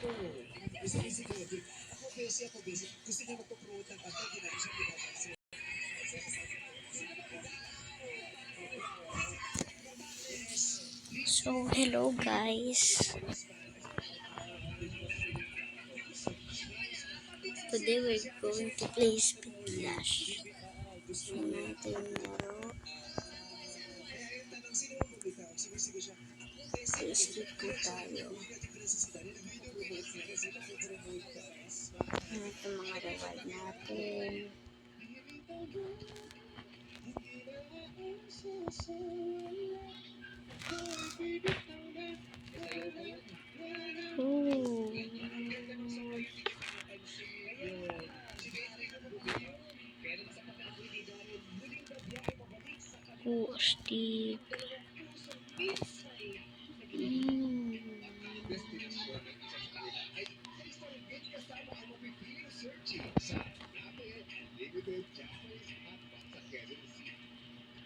So, hello guys. Today we're going to play Speed Dash. So, natin laro. Speed po tayo. Ito mga reward natin. Astig.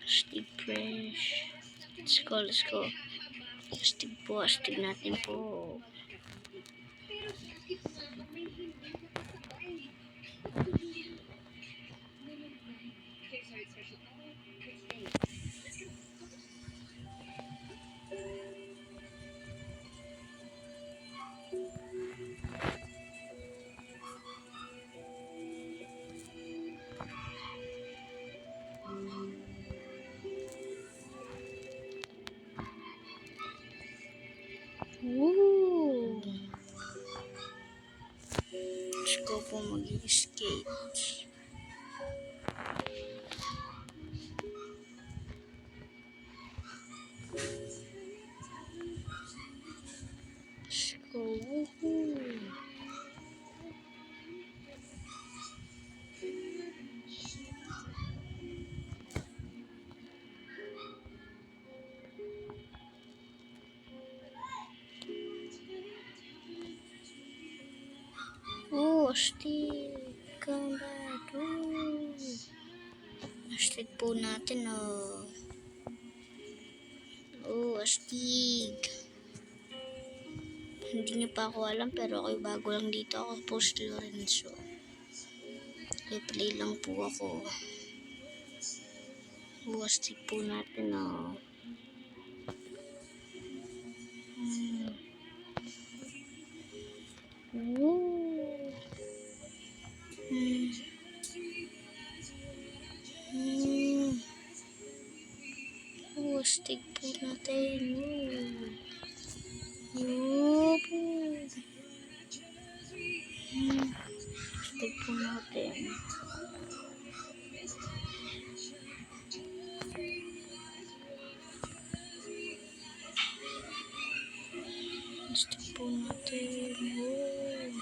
Astig fresh. Let's go. Astig po, astig natin po. Woo! Let's go po mag-skate. Let's go. Woohoo! Oh, astig. Come back. Oh. Astig po natin, oh. Oh, astig. Hindi niyo pa ako alam, pero ako'y bago lang dito. Ako po si Lorenzo. Play lang po ako. Oh, astig po natin, oh. Astig po natin. Astig po natin. Astig po natin.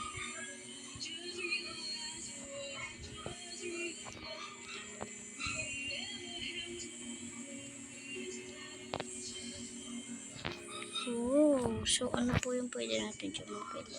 So ano po yung pwede natin dyan mapili?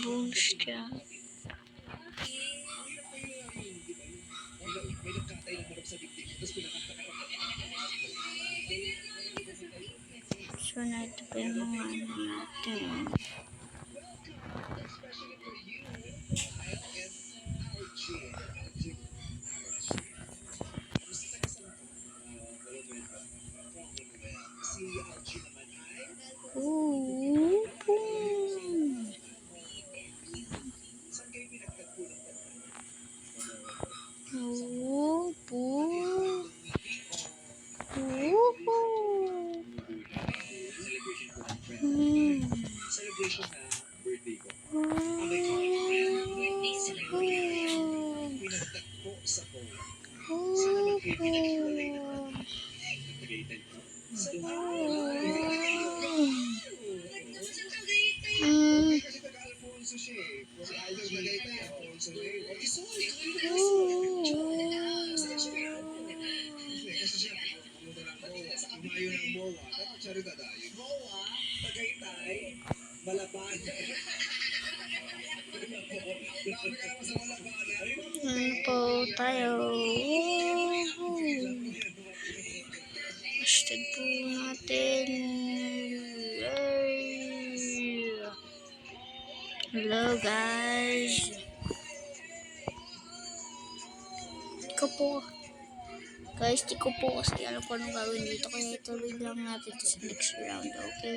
Bonus ka. So na ito pa yung mga ano natin. Celebration na birthday ko. Ang may birthday celebration. Pinagtagpo sa phone. Sana man kayo pinaghiwalay naman. Nagtagayitan ko. Kasi taga-Alfonso siya eh. Si Aldous Nagaytay, Alfonso na yun. Okay, sorry. Kasi siya, pumunta ng MOA. Umayo ng MOA. Dapat siya rin tadayo. MOA, Tagaytay, Malabas, Po tayo. Hashtag po natin. Hello guys. Ko po. Guys, di ko po kasi alam ko anong gawin dito. Kaya ituloy lang natin sa next round. Okay?